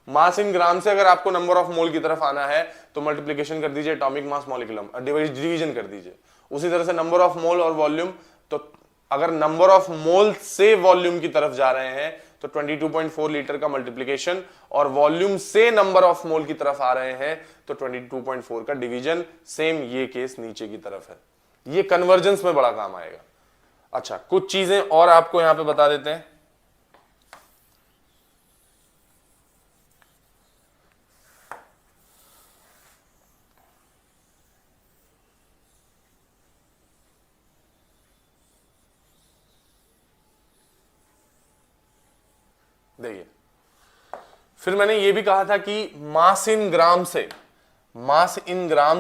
मास इन ग्राम से अगर आपको नंबर ऑफ मोल की तरफ आना है तो मल्टीप्लिकेशन कर दीजिए एटॉमिक मास मॉलिक्यूलर, डिवीजन कर दीजिए। उसी तरह से नंबर ऑफ मोल और वॉल्यूम, तो अगर नंबर ऑफ मोल से वॉल्यूम की तरफ जा रहे हैं तो 22.4 लीटर का मल्टीप्लिकेशन, और वॉल्यूम से नंबर ऑफ मोल की तरफ आ रहे हैं तो 22.4 का डिवीजन। सेम ये केस नीचे की तरफ है। ये कन्वर्जेंस में बड़ा काम आएगा। अच्छा, कुछ चीजें और आपको यहां पे बता देते हैं। देखिए, फिर मैंने ये भी कहा था कि मास इन ग्राम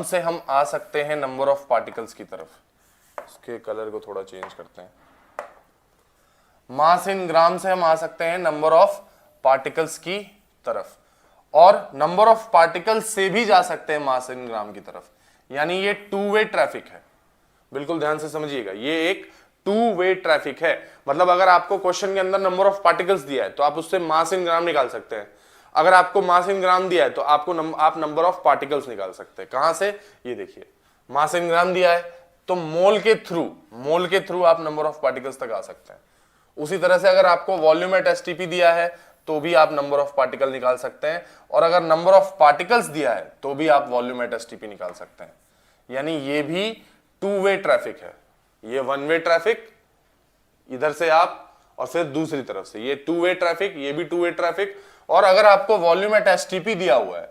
से हम आ सकते हैं नंबर ऑफ पार्टिकल्स की तरफ। इसके कलर को थोड़ा चेंज करते हैं। मास इन ग्राम से हम आ सकते हैं नंबर ऑफ पार्टिकल्स की तरफ, और नंबर ऑफ पार्टिकल्स से भी जा सकते हैं मास इन ग्राम की तरफ। यानी ये 2 वे ट्रैफिक है। बिल्कुल ध्यान से समझिएगा, ये एक 2 वे ट्रैफिक है। मतलब अगर आपको क्वेश्चन के अंदर नंबर ऑफ पार्टिकल्स दिया है तो आप उससे मास इन ग्राम निकाल सकते हैं। अगर आपको मास इन ग्राम दिया है तो आप नंबर ऑफ पार्टिकल्स निकाल सकते हैं। कहां से, ये देखिए, मास इन ग्राम दिया है तो मोल के थ्रू आप नंबर ऑफ पार्टिकल्स तक आ सकते हैं। उसी तरह से अगर आपको वॉल्यूम एट एसटीपी दिया है तो भी आप नंबर ऑफ पार्टिकल निकाल सकते हैं, और अगर नंबर ऑफ पार्टिकल्स दिया है तो भी आप वॉल्यूम एट एसटीपी निकाल सकते हैं। यानी ये भी 2 वे ट्रैफिक है। ये 1 वे ट्रैफिक इधर से आप, और फिर दूसरी तरफ से ये 2 वे ट्रैफिक, ये भी 2 वे ट्रैफिक। और अगर आपको वॉल्यूम एट एसटीपी दिया हुआ है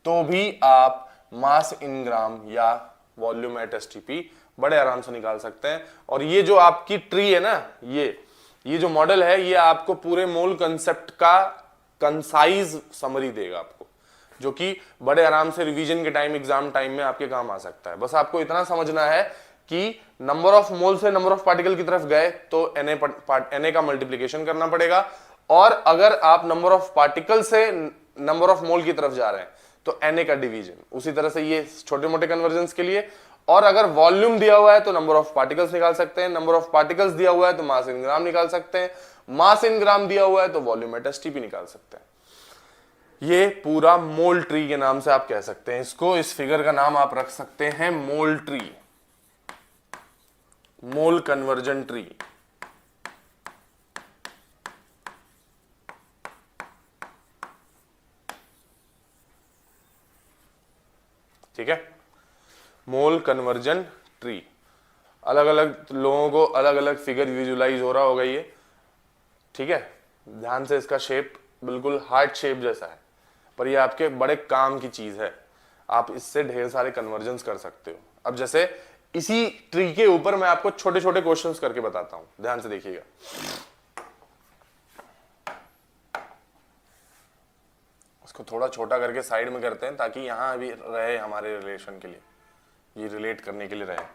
तो भी आप मास इन ग्राम या वॉल्यूम एट एसटीपी बड़े आराम से निकाल सकते हैं। और ये जो आपकी ट्री है ना, ये जो मॉडल है, ये आपको पूरे मोल कंसेप्ट का कंसाइज समरी देगा आपको, जो कि बड़े आराम से रिवीजन के टाइम, एग्जाम टाइम में आपके काम आ सकता है। बस आपको इतना समझना है कि नंबर ऑफ मोल से नंबर ऑफ पार्टिकल की तरफ गए तो Na का मल्टीप्लिकेशन करना पड़ेगा, और अगर आप नंबर ऑफ पार्टिकल से नंबर ऑफ मोल की तरफ जा रहे हैं तो Na का डिवीजन। उसी तरह से ये छोटे मोटे कन्वर्जेंस के लिए। और अगर वॉल्यूम दिया हुआ है तो नंबर ऑफ पार्टिकल्स निकाल सकते हैं, नंबर ऑफ पार्टिकल्स दिया हुआ है तो मास इन ग्राम निकाल सकते हैं, मास इन ग्राम दिया हुआ है तो वॉल्यूम एट एसटीपी निकाल सकते हैं। ये पूरा मोल ट्री के नाम से आप कह सकते हैं इसको। इस फिगर का नाम आप रख सकते हैं मोल ट्री, मोल कन्वर्जन ट्री। ठीक है, मोल कन्वर्जन ट्री। अलग अलग लोगों को अलग अलग फिगर विजुलाइज हो रहा होगा ये, ठीक है। ध्यान से, इसका शेप बिल्कुल हार्ट शेप जैसा है, पर ये आपके बड़े काम की चीज है। आप इससे ढेर सारे कन्वर्जन्स कर सकते हो। अब जैसे इसी ट्री के ऊपर मैं आपको छोटे छोटे क्वेश्चंस करके बताता हूं, ध्यान से देखिएगा। उसको थोड़ा छोटा करके साइड में करते हैं ताकि यहां अभी रहे हमारे रिलेशन के लिए, ये रिलेट करने के लिए रहे।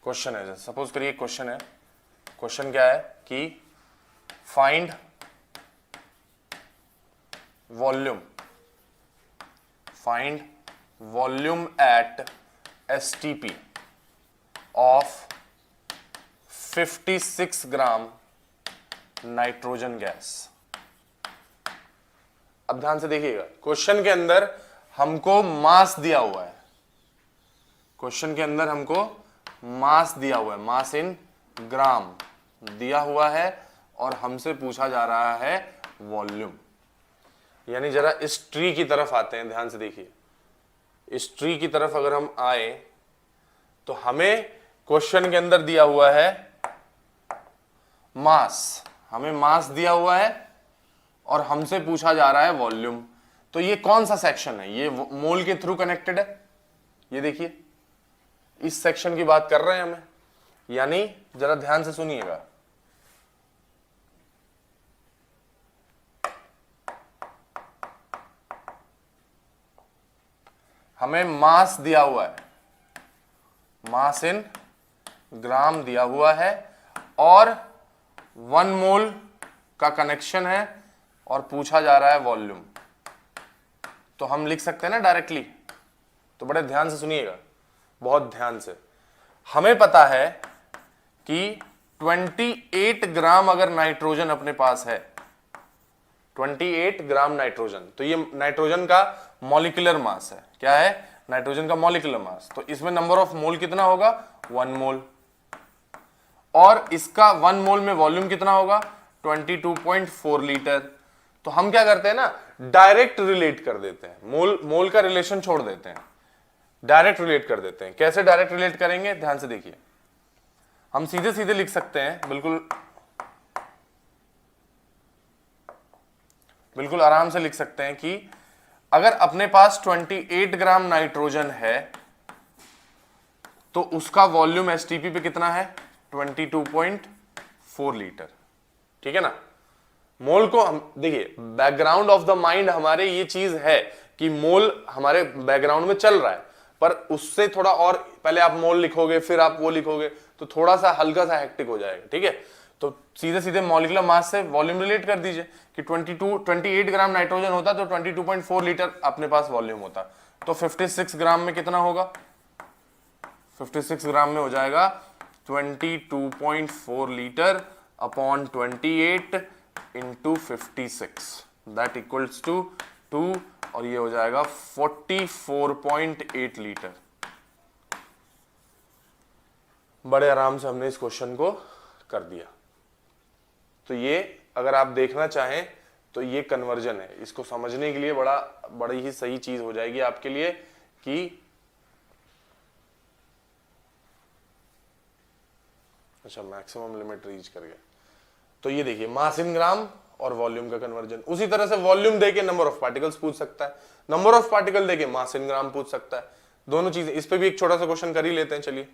क्वेश्चन है, सपोज करिए क्वेश्चन है, क्वेश्चन क्या है कि find volume, find volume at STP of 56 gram nitrogen gas. अब ध्यान से देखिएगा, क्वेश्चन के अंदर हमको मास दिया हुआ है, क्वेश्चन के अंदर हमको मास दिया हुआ है, मास इन ग्राम दिया हुआ है, और हमसे पूछा जा रहा है वॉल्यूम। यानी जरा इस ट्री की तरफ आते हैं, ध्यान से देखिए, इस ट्री की तरफ अगर हम आए तो हमें क्वेश्चन के अंदर दिया हुआ है मास, हमें मास दिया हुआ है और हमसे पूछा जा रहा है वॉल्यूम। तो ये कौन सा सेक्शन है? ये मोल के थ्रू कनेक्टेड है, ये देखिए इस सेक्शन की बात कर रहे हैं हमें। यानी जरा ध्यान से सुनिएगा, हमें मास दिया हुआ है, मास इन ग्राम दिया हुआ है, और 1 मोल का कनेक्शन है, और पूछा जा रहा है वॉल्यूम। तो हम लिख सकते हैं ना डायरेक्टली। तो बड़े ध्यान से सुनिएगा, बहुत ध्यान से। हमें पता है कि 28 ग्राम अगर नाइट्रोजन अपने पास है, 28 ग्राम नाइट्रोजन, तो ये नाइट्रोजन का मॉलिक्यूलर मास है। क्या है? नाइट्रोजन का मॉलिक्यूलर मास। तो इसमें नंबर ऑफ मोल कितना होगा? 1 मोल। और इसका 1 मोल में वॉल्यूम कितना होगा? 22.4 लीटर। तो हम क्या करते हैं ना, डायरेक्ट रिलेट कर देते हैं, मोल का रिलेशन छोड़ देते हैं, डायरेक्ट रिलेट कर देते हैं। कैसे डायरेक्ट रिलेट करेंगे? ध्यान से देखिए, हम सीधे सीधे लिख सकते हैं, बिल्कुल आराम से लिख सकते हैं कि अगर अपने पास 28 ग्राम नाइट्रोजन है तो उसका वॉल्यूम एसटीपी पे कितना है? 22.4 लीटर। ठीक है ना? मोल को हम देखिए, बैकग्राउंड ऑफ द माइंड हमारे ये चीज है कि मोल हमारे बैकग्राउंड में चल रहा है, पर उससे थोड़ा और पहले आप मोल लिखोगे फिर आप वो लिखोगे तो थोड़ा सा हल्का सा हेक्टिक हो जाएगा। ठीक है, तो सीधे सीधे मॉलिक्यूलर मास से वॉल्यूम रिलेट कर दीजिए कि 28 ग्राम नाइट्रोजन होता तो 22.4 लीटर अपने पास वॉल्यूम होता। तो 56 ग्राम में कितना होगा? 56 ग्राम में हो जाएगा 22.4 litre upon 28 into 56, that equals to 2, और ये हो जाएगा 44.8 लीटर। बड़े आराम से हमने इस क्वेश्चन को कर दिया। तो ये अगर आप देखना चाहें तो ये कन्वर्जन है, इसको समझने के लिए बड़ी ही सही चीज हो जाएगी आपके लिए कि अच्छा मैक्सिमम लिमिट रीच कर गया। तो ये देखिए मास इन ग्राम और वॉल्यूम का कन्वर्जन। उसी तरह से वॉल्यूम देके नंबर ऑफ पार्टिकल्स पूछ सकता है, नंबर ऑफ पार्टिकल देके मास इन ग्राम पूछ सकता है। दोनों चीजें, इस पे भी एक छोटा सा क्वेश्चन कर ही लेते हैं। चलिए,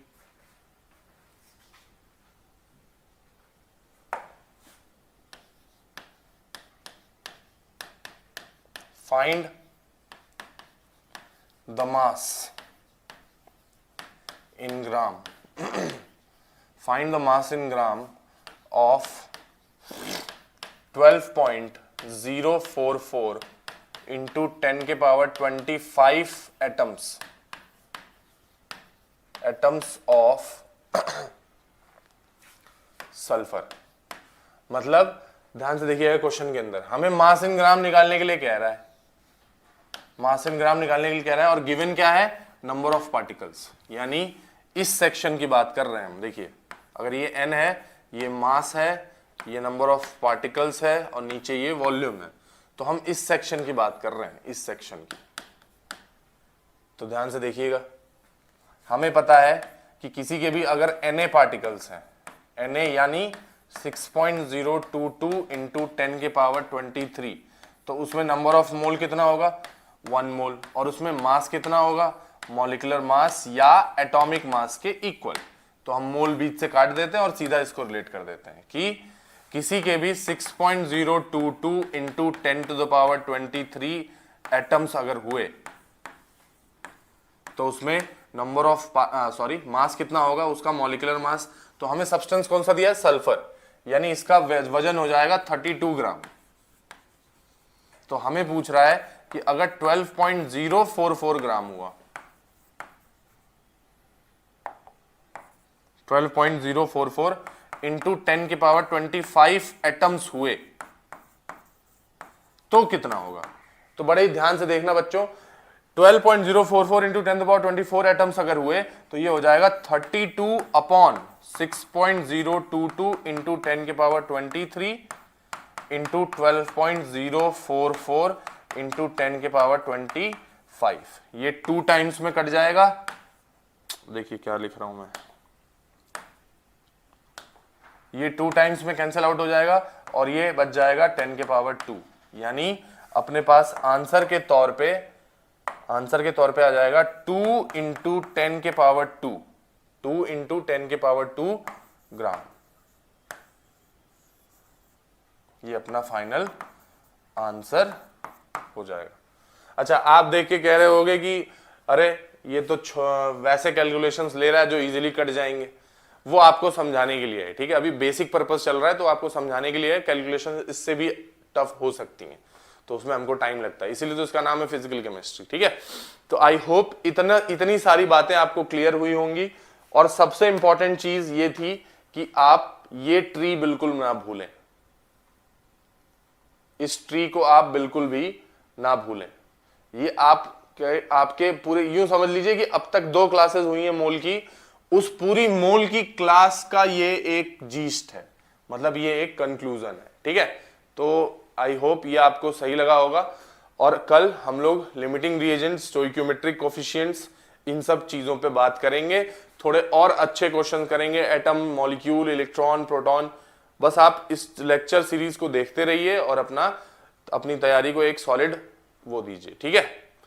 find the mass in gram find the mass in gram of 12.044 into 10 के पावर 25 atoms of सल्फर। मतलब ध्यान से देखिएगा, क्वेश्चन के अंदर हमें मास इन ग्राम निकालने के लिए कह रहा है, मास इन ग्राम निकालने के लिए कह रहा है, और गिवन क्या है? Number of particles. यानी इस सेक्शन की बात कर रहे हैं हम। देखिए, अगर ये n है, ये मास है, ये नंबर ऑफ पार्टिकल्स है, और नीचे ये वॉल्यूम है, तो हम इस सेक्शन की बात कर रहे हैं, इस सेक्शन की। तो ध्यान से देखिएगा, हमें पता है कि किसी के भी अगर Na पार्टिकल्स हैं, Na यानी 6.022 इंटू 10 के पावर 23, तो उसमें नंबर ऑफ मोल कितना होगा? 1 मोल। और उसमें मास कितना होगा? मॉलिक्यूलर मास या एटॉमिक मास के इक्वल। तो हम मोल बीच से काट देते हैं और सीधा इसको रिलेट कर देते हैं कि किसी के भी 6.022 इंटू 10⁻23 एटम्स अगर हुए तो उसमें नंबर ऑफ मास कितना होगा, उसका मॉलिक्यूलर मास। तो हमें सब्सटेंस कौन सा दिया है, सल्फर, यानी इसका वजन हो जाएगा 32 ग्राम। तो हमें पूछ रहा है कि अगर 12.044 ग्राम हुआ, 12.044 इंटू 10⁻25 एटम्स हुए तो कितना होगा। तो बड़े ही ध्यान से देखना बच्चों, 12.044 इंटू 10⁻24 एटम्स अगर हुए तो ये हो जाएगा 32/6.022 इंटू 10⁻23 इंटू 12.044 इंटू 10⁻25। ये 2 टाइम्स में कट जाएगा। देखिए क्या लिख रहा हूं मैं, ये 2 टाइम्स में कैंसिल आउट हो जाएगा और ये बच जाएगा 10⁻2। यानी अपने पास आंसर के तौर पे आ जाएगा 2 इंटू 10⁻2, 2 इंटू 10⁻2 ग्राम। ये अपना फाइनल आंसर हो जाएगा। अच्छा, आप देख के कह रहे होगे कि अरे ये तो वैसे कैलकुलेशंस ले रहा है जो इजीली कट जाएंगे। वो आपको समझाने के लिए है, ठीक है। अभी बेसिक पर्पस चल रहा है तो आपको समझाने के लिए है। कैलकुलेशन इससे भी टफ हो सकती हैं, तो उसमें हमको टाइम लगता है, इसीलिए तो इसका नाम है फिजिकल केमिस्ट्री, ठीक है। तो आई होप इतनी सारी बातें आपको क्लियर हुई होंगी। और सबसे इंपॉर्टेंट चीज ये थी कि आप ये ट्री बिल्कुल ना भूलें, इस ट्री को आप बिल्कुल भी ना भूलें। ये आपके पूरे, यूं समझ लीजिए कि अब तक 2 क्लासेस हुई हैं मोल की, उस पूरी मोल की क्लास का ये एक जीस्ट है, मतलब ये एक कंक्लूजन है, ठीक है। तो आई होप ये आपको सही लगा होगा। और कल हम लोग लिमिटिंग रिएजेंट्स, स्टोइकियोमेट्रिक कोफिशिएंट्स, इन सब चीजों पे बात करेंगे। थोड़े और अच्छे क्वेश्चन करेंगे, एटम, मॉलिक्यूल, इलेक्ट्रॉन, प्रोटॉन। बस आप इस लेक्चर सीरीज को देखते रहिए और अपनी तैयारी को एक सॉलिड वो दीजिए, ठीक है।